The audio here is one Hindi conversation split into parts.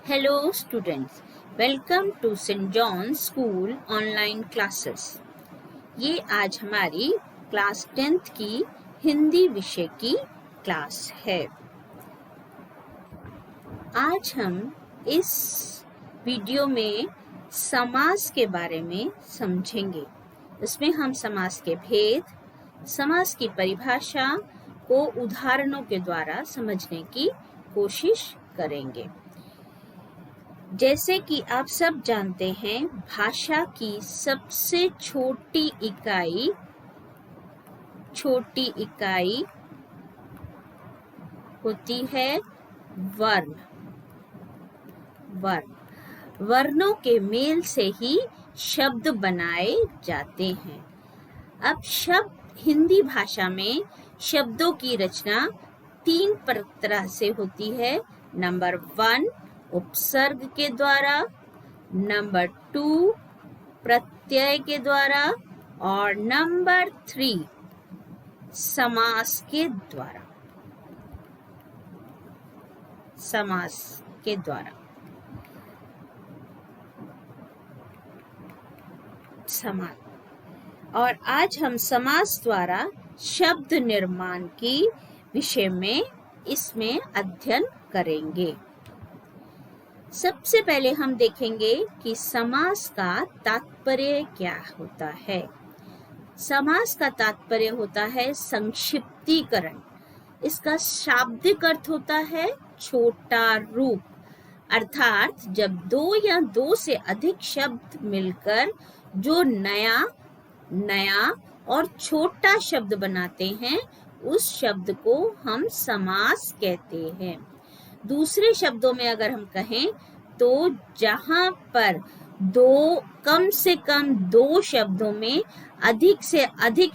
Hello students, welcome to St. John's School online classes. ये आज हमारी क्लास 10th की हिंदी विषय की क्लास है। आज हम इस वीडियो में समास के बारे में समझेंगे। इसमें हम समास के भेद, समास की परिभाषा को उदाहरणों के द्वारा समझने की कोशिश करेंगे। जैसे कि आप सब जानते हैं, भाषा की सबसे छोटी इकाई होती है वर्ण। वर्णों के मेल से ही शब्द बनाए जाते हैं। अब हिंदी भाषा में शब्दों की रचना 3 तरह से होती है। नंबर 1 उपसर्ग के द्वारा, नंबर 2 प्रत्यय के द्वारा और नंबर 3 समास के द्वारा। और आज हम समास द्वारा शब्द निर्माण की विषय में इसमें अध्ययन करेंगे। सबसे पहले हम देखेंगे कि समास का तात्पर्य क्या होता है। समास का तात्पर्य होता है संक्षिप्तीकरण। इसका शाब्दिक अर्थ होता है छोटा रूप, अर्थात जब 2 या 2 से अधिक शब्द मिलकर जो नया और छोटा शब्द बनाते हैं, उस शब्द को हम समास कहते हैं। दूसरे शब्दों में अगर हम कहें तो जहां पर कम से कम 2 शब्दों में अधिक से अधिक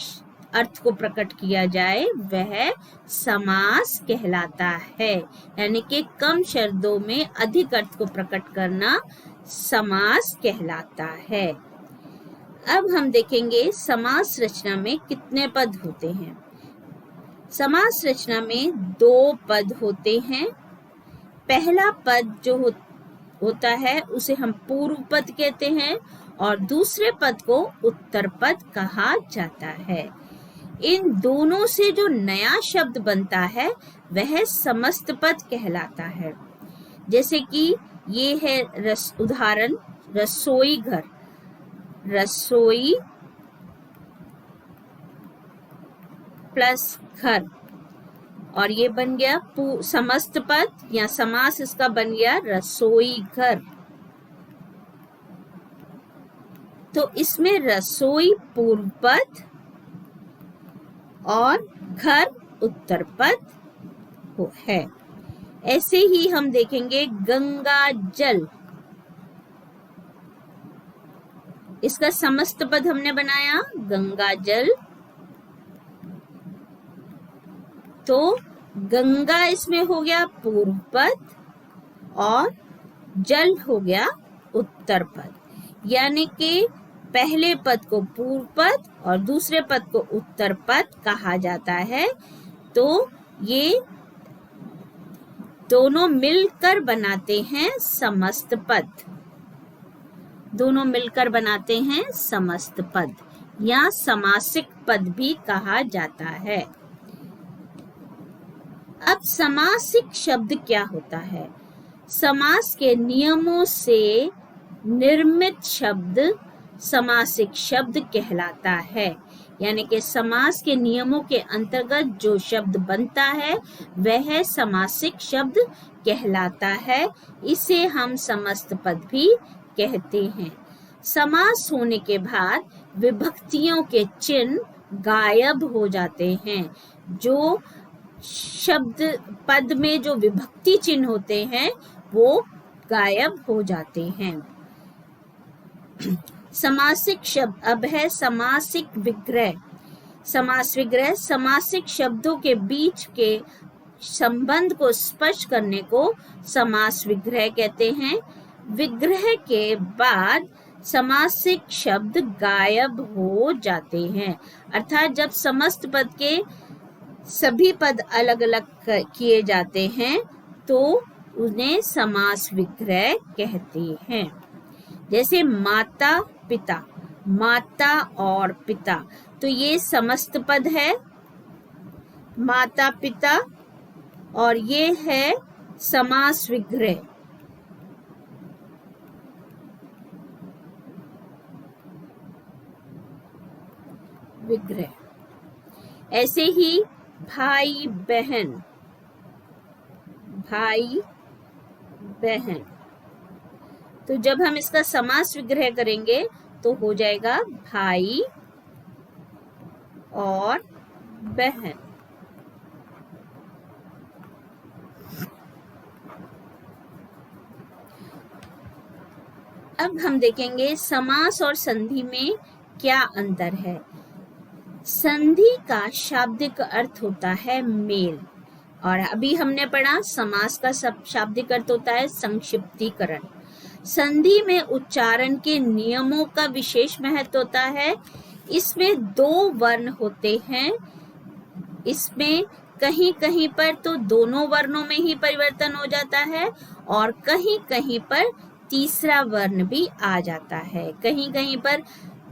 अर्थ को प्रकट किया जाए, वह समास कहलाता है। यानी कि कम शब्दों में अधिक अर्थ को प्रकट करना समास कहलाता है। अब हम देखेंगे समास रचना में कितने पद होते हैं। समास रचना में 2 पद होते हैं। पहला पद जो होता है उसे हम पूर्व पद कहते हैं और दूसरे पद को उत्तर पद कहा जाता है। इन दोनों से जो नया शब्द बनता है वह समस्त पद कहलाता है। जैसे कि ये है उदाहरण रसोई घर। रसोई प्लस घर, और ये बन गया समस्त पद या समास। इसका बन गया रसोई घर। तो इसमें रसोई पूर्व पद और घर उत्तर पद है। ऐसे ही हम देखेंगे गंगा जल। इसका समस्त पद हमने बनाया गंगा जल, तो गंगा इसमें हो गया पूर्व पद और जल हो गया उत्तर पद। यानी कि पहले पद को पूर्व पद और दूसरे पद को उत्तर पद कहा जाता है। तो ये दोनों मिलकर बनाते हैं समस्त पद। समस्त पद या समासिक पद भी कहा जाता है। अब समासिक शब्द क्या होता है? समास के नियमों से निर्मित शब्द समासिक शब्द कहलाता है। यानी कि समास के नियमों के अंतर्गत जो शब्द बनता है वह समासिक शब्द कहलाता है। इसे हम समस्त पद भी कहते हैं। समास होने के बाद विभक्तियों के चिन्ह गायब हो जाते हैं। जो शब्द पद में जो विभक्ति चिन्ह होते हैं वो गायब हो जाते हैं। समासिक शब्द अब है समासिक विग्रह। समास विग्रह समासिक शब्दों के बीच के संबंध को स्पष्ट करने को समास विग्रह कहते हैं। विग्रह के बाद समासिक शब्द गायब हो जाते हैं, अर्थात जब समस्त पद के सभी पद अलग अलग किए जाते हैं तो उन्हें समास विग्रह कहते हैं। जैसे माता पिता, माता और पिता, तो ये समस्त पद है माता पिता, और ये है समास विग्रह। ऐसे ही भाई बहन, भाई बहन, तो जब हम इसका समास विग्रह करेंगे तो हो जाएगा भाई और बहन। अब हम देखेंगे समास और संधि में क्या अंतर है। संधि का शाब्दिक अर्थ होता है मेल, और अभी हमने पढ़ा समास का शाब्दिक अर्थ होता है संक्षिप्तीकरण। संधि में उच्चारण के नियमों का विशेष महत्व होता है। इसमें दो वर्ण होते हैं, इसमें कहीं कहीं पर तो दोनों वर्णों में ही परिवर्तन हो जाता है, और कहीं कहीं पर तीसरा वर्ण भी आ जाता है। कहीं कहीं पर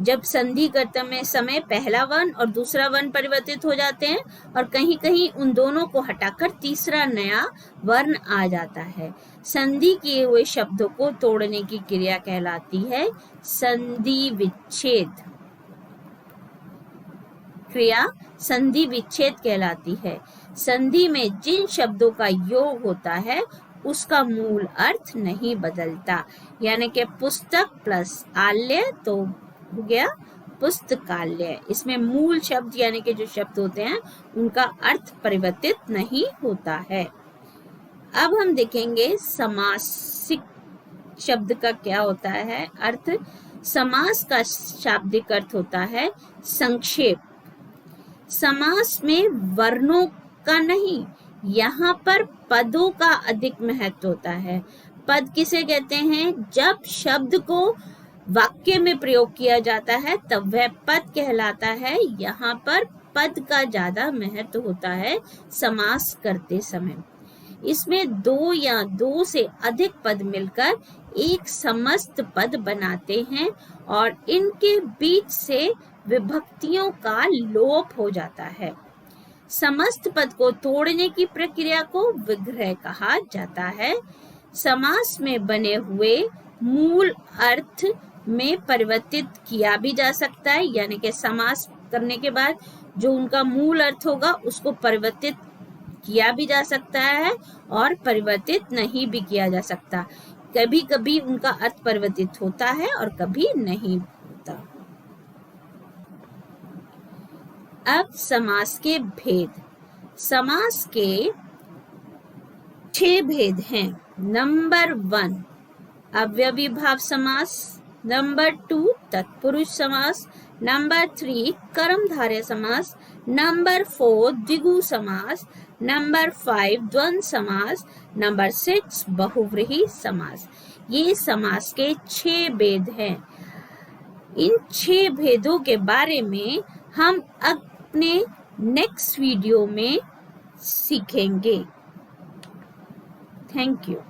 जब संधि करते समय पहला वर्ण और दूसरा वर्ण परिवर्तित हो जाते हैं, और कहीं कहीं उन दोनों को हटाकर तीसरा नया वर्ण आ जाता है। संधि किए हुए शब्दों को तोड़ने की क्रिया कहलाती है संधि विच्छेद क्रिया, संधि विच्छेद कहलाती है। संधि में जिन शब्दों का योग होता है उसका मूल अर्थ नहीं बदलता, यानी कि पुस्तक प्लस आल्य तो हो गया पुस्तकालय। इसमें मूल शब्द यानी कि जो शब्द होते हैं उनका अर्थ परिवर्तित नहीं होता है। अब हम देखेंगे समासिक शब्द का क्या होता है अर्थ। समास का शाब्दिक अर्थ होता है संक्षेप। समास में वर्णों का नहीं, यहाँ पर पदों का अधिक महत्व होता है। पद किसे कहते हैं? जब शब्द को वाक्य में प्रयोग किया जाता है तब वह पद कहलाता है। यहाँ पर पद का ज्यादा महत्व होता है समास करते समय। इसमें दो या दो से अधिक पद मिलकर एक समस्त पद बनाते हैं, और इनके बीच से विभक्तियों का लोप हो जाता है। समस्त पद को तोड़ने की प्रक्रिया को विग्रह कहा जाता है। समास में बने हुए मूल अर्थ में परिवर्तित किया भी जा सकता है, यानी कि समास करने के बाद जो उनका मूल अर्थ होगा उसको परिवर्तित किया भी जा सकता है और परिवर्तित नहीं भी किया जा सकता। कभी कभी उनका अर्थ परिवर्तित होता है और कभी नहीं होता। अब समास के भेद। समास के 6 भेद हैं। नंबर 1 अव्ययी भाव समास, नंबर 2 तत्पुरुष समास, नंबर 3 कर्मधारय समास, नंबर 4 द्विगु समास, नंबर 5 द्वंद्व समास, नंबर 6 बहुव्रीहि समास। ये समास के 6 भेद हैं। इन 6 भेदों के बारे में हम अपने नेक्स्ट वीडियो में सीखेंगे। Thank you.